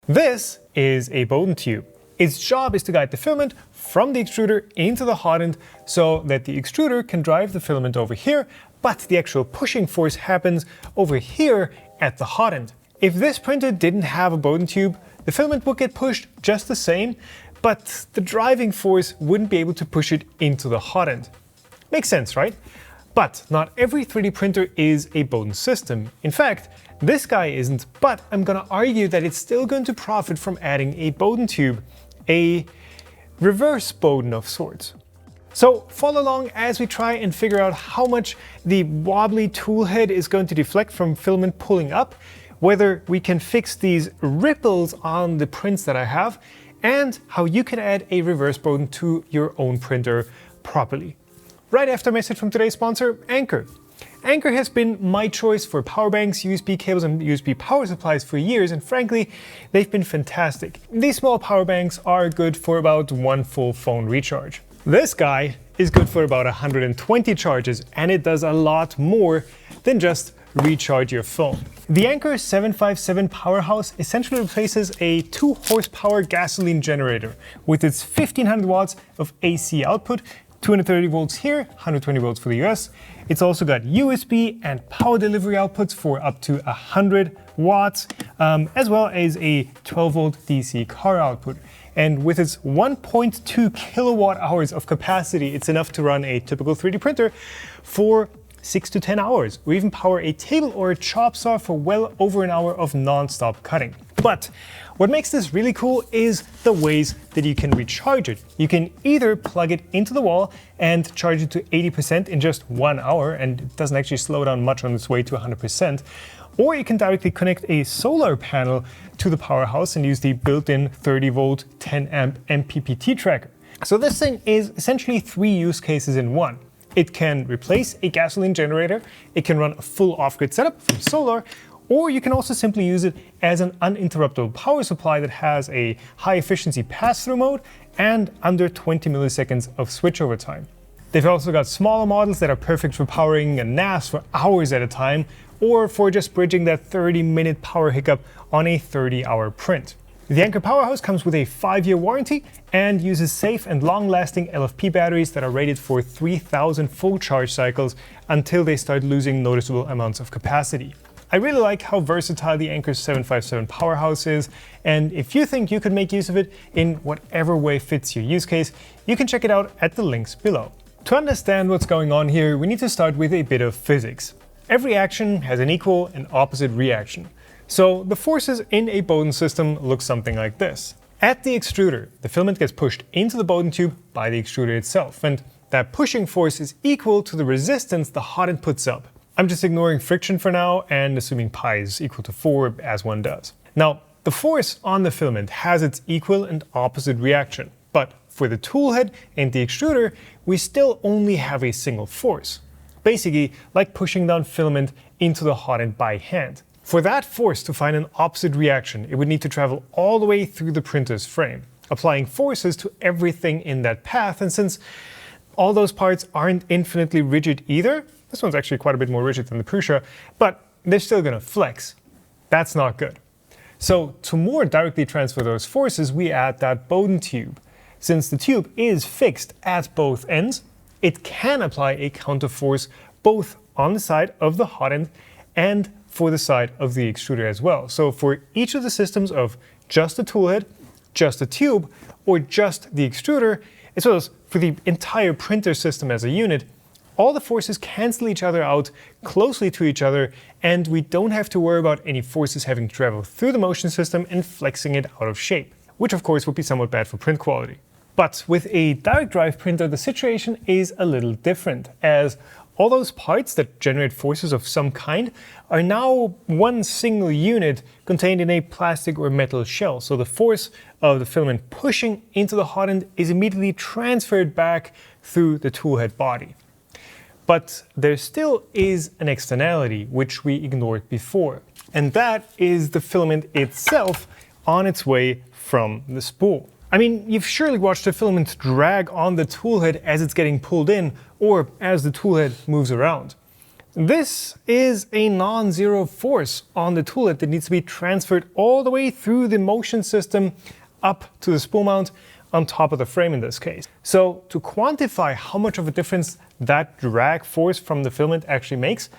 This is a Bowden tube. Its job is to guide the filament from the extruder into the hot end so that the extruder can drive the filament over here, but the actual pushing force happens over here at the hot end. If this printer didn't have a Bowden tube, the filament would get pushed just the same, but the driving force wouldn't be able to push it into the hot end. Makes sense, right? But not every 3D printer is a Bowden system. In fact, this guy isn't, but I'm gonna argue that it's still going to profit from adding a Bowden tube, a reverse Bowden of sorts. So follow along as we try and figure out how much the wobbly tool head is going to deflect from filament pulling up, whether we can fix these ripples on the prints that I have, and how you can add a reverse Bowden to your own printer properly. Right after a message from today's sponsor, Anker. Anker has been my choice for power banks, USB cables and USB power supplies for years, and frankly, they've been fantastic. These small power banks are good for about one full phone recharge. This guy is good for about 120 charges, and it does a lot more than just recharge your phone. The Anker 757 Powerhouse essentially replaces a 2 horsepower gasoline generator with its 1500 watts of AC output, 230 volts here, 120 volts for the US. It's also got USB and power delivery outputs for up to 100 watts, as well as a 12 volt DC car output. And with its 1.2 kilowatt hours of capacity, it's enough to run a typical 3D printer for 6 to 10 hours, or even power a table or a chop saw for well over an hour of non-stop cutting. But what makes this really cool is the ways that you can recharge it. You can either plug it into the wall and charge it to 80% in just 1 hour, and it doesn't actually slow down much on its way to 100%. Or you can directly connect a solar panel to the powerhouse and use the built-in 30 volt 10 amp MPPT tracker. So this thing is essentially 3 use cases in one. It can replace a gasoline generator, it can run a full off-grid setup from solar, or you can also simply use it as an uninterruptible power supply that has a high efficiency pass-through mode and under 20 milliseconds of switchover time. They've also got smaller models that are perfect for powering a NAS for hours at a time, or for just bridging that 30-minute power hiccup on a 30-hour print. The Anker Powerhouse comes with a 5-year warranty and uses safe and long-lasting LFP batteries that are rated for 3000 full charge cycles until they start losing noticeable amounts of capacity. I really like how versatile the Anker 757 Powerhouse is, and if you think you could make use of it in whatever way fits your use case, you can check it out at the links below. To understand what's going on here, we need to start with a bit of physics. Every action has an equal and opposite reaction. So the forces in a Bowden system look something like this. At the extruder, the filament gets pushed into the Bowden tube by the extruder itself, and that pushing force is equal to the resistance the hot end puts up. I'm just ignoring friction for now and assuming pi is equal to 4 as one does. Now, the force on the filament has its equal and opposite reaction, but for the tool head and the extruder, we still only have a single force. Basically, like pushing down filament into the hot end by hand. For that force to find an opposite reaction, it would need to travel all the way through the printer's frame, applying forces to everything in that path, and since all those parts aren't infinitely rigid either, this one's actually quite a bit more rigid than the Prusa, but they're still gonna flex. That's not good. So to more directly transfer those forces, we add that Bowden tube. Since the tube is fixed at both ends, it can apply a counterforce both on the side of the hot end and for the side of the extruder as well. So for each of the systems of just the tool head, just the tube, or just the extruder, as well as for the entire printer system as a unit, all the forces cancel each other out closely to each other, and we don't have to worry about any forces having to travel through the motion system and flexing it out of shape, which of course would be somewhat bad for print quality. But with a direct drive printer, the situation is a little different, as all those parts that generate forces of some kind are now one single unit contained in a plastic or metal shell. So the force of the filament pushing into the hot end is immediately transferred back through the toolhead body. But there still is an externality which we ignored before, and that is the filament itself on its way from the spool. I mean, you've surely watched the filament drag on the toolhead as it's getting pulled in, or as the toolhead moves around. This is a non-zero force on the toolet that needs to be transferred all the way through the motion system up to the spool mount on top of the frame in this case. So to quantify how much of a difference that drag force from the filament actually makes,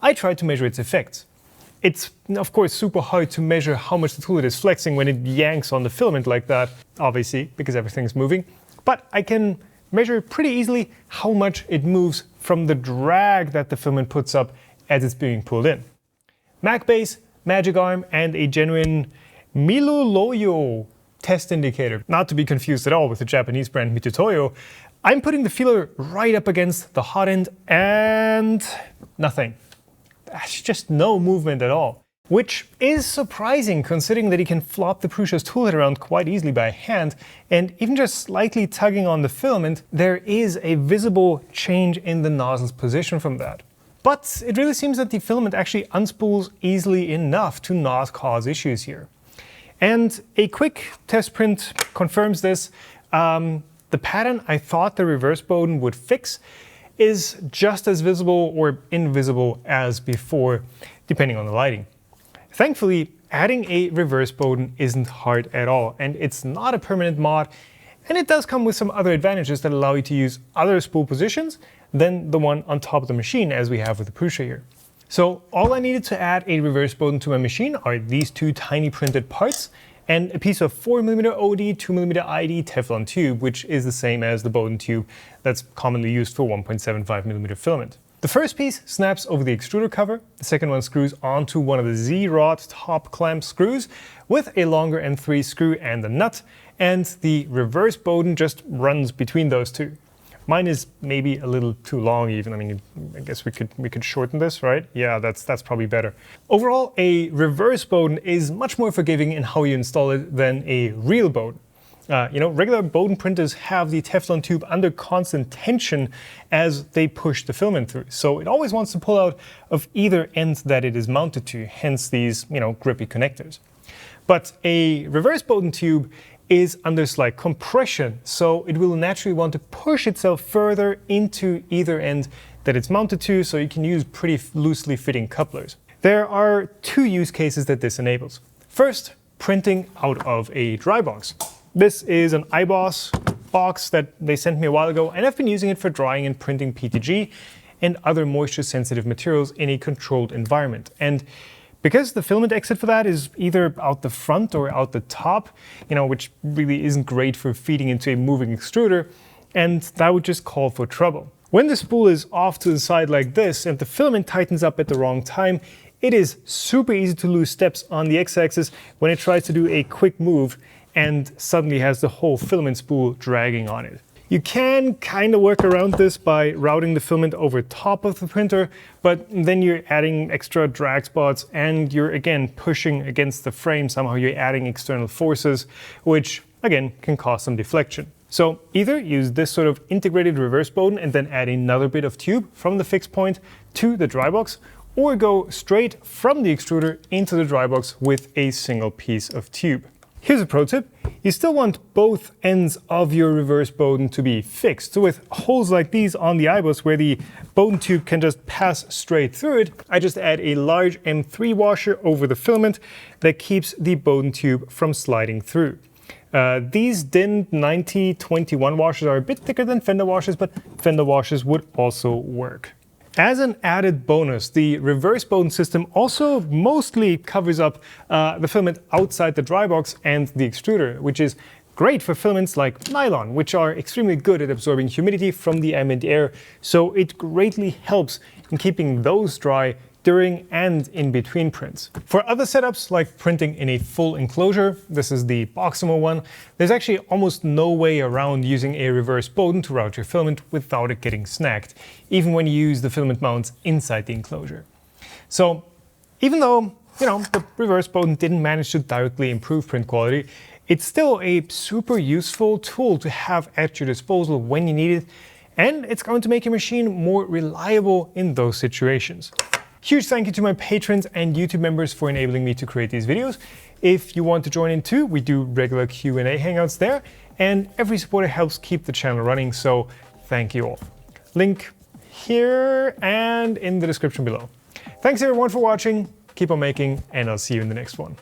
I tried to measure its effects. It's of course super hard to measure how much the toolet is flexing when it yanks on the filament like that, obviously, because everything's moving. But I can measure pretty easily how much it moves from the drag that the filament puts up as it's being pulled in. Mag base, magic arm, and a genuine Miloloyo test indicator. Not to be confused at all with the Japanese brand Mitutoyo. I'm putting the feeler right up against the hot end and nothing. There's just no movement at all. Which is surprising considering that he can flop the Prusa's toolhead around quite easily by hand, and even just slightly tugging on the filament, there is a visible change in the nozzle's position from that. But it really seems that the filament actually unspools easily enough to not cause issues here. And a quick test print confirms this. The pattern I thought the Reverse Bowden would fix is just as visible or invisible as before, depending on the lighting. Thankfully, adding a Reverse Bowden isn't hard at all, and it's not a permanent mod, and it does come with some other advantages that allow you to use other spool positions than the one on top of the machine, as we have with the Prusa here. So all I needed to add a Reverse Bowden to my machine are these two tiny printed parts and a piece of 4mm OD, 2mm ID Teflon tube, which is the same as the Bowden tube that's commonly used for 1.75mm filament. The first piece snaps over the extruder cover, the second one screws onto one of the Z-rod top clamp screws with a longer M3 screw and a nut, and the Reverse Bowden just runs between those two. Mine is maybe a little too long even. I mean, I guess we could shorten this, right? Yeah, that's probably better. Overall, a Reverse Bowden is much more forgiving in how you install it than a real Bowden. Regular Bowden printers have the Teflon tube under constant tension as they push the filament through. So it always wants to pull out of either end that it is mounted to, hence these, grippy connectors. But a Reverse Bowden tube is under slight compression, so it will naturally want to push itself further into either end that it's mounted to, so you can use pretty loosely fitting couplers. There are two use cases that this enables. First, printing out of a dry box. This is an iBoss box that they sent me a while ago, and I've been using it for drying and printing PETG and other moisture-sensitive materials in a controlled environment. And because the filament exit for that is either out the front or out the top, which really isn't great for feeding into a moving extruder, and that would just call for trouble. When the spool is off to the side like this and the filament tightens up at the wrong time, it is super easy to lose steps on the x-axis when it tries to do a quick move and suddenly has the whole filament spool dragging on it. You can kind of work around this by routing the filament over top of the printer, but then you're adding extra drag spots and you're again pushing against the frame. Somehow you're adding external forces, which again can cause some deflection. So either use this sort of integrated Reverse Bowden and then add another bit of tube from the fixed point to the dry box, or go straight from the extruder into the dry box with a single piece of tube. Here's a pro tip. You still want both ends of your Reverse Bowden to be fixed. So with holes like these on the iBoss where the Bowden tube can just pass straight through it, I just add a large M3 washer over the filament that keeps the Bowden tube from sliding through. These DIN 9021 washers are a bit thicker than fender washers, but fender washers would also work. As an added bonus, the Reverse Bowden system also mostly covers up the filament outside the dry box and the extruder, which is great for filaments like nylon, which are extremely good at absorbing humidity from the ambient air, so it greatly helps in keeping those dry during and in between prints. For other setups like printing in a full enclosure, this is the Boximo one, there's actually almost no way around using a Reverse Bowden to route your filament without it getting snagged, even when you use the filament mounts inside the enclosure. So even though, the Reverse Bowden didn't manage to directly improve print quality, it's still a super useful tool to have at your disposal when you need it, and it's going to make your machine more reliable in those situations. Huge thank you to my patrons and YouTube members for enabling me to create these videos. If you want to join in too, we do regular Q&A hangouts there, and every supporter helps keep the channel running, so thank you all. Link here and in the description below. Thanks everyone for watching, keep on making, and I'll see you in the next one.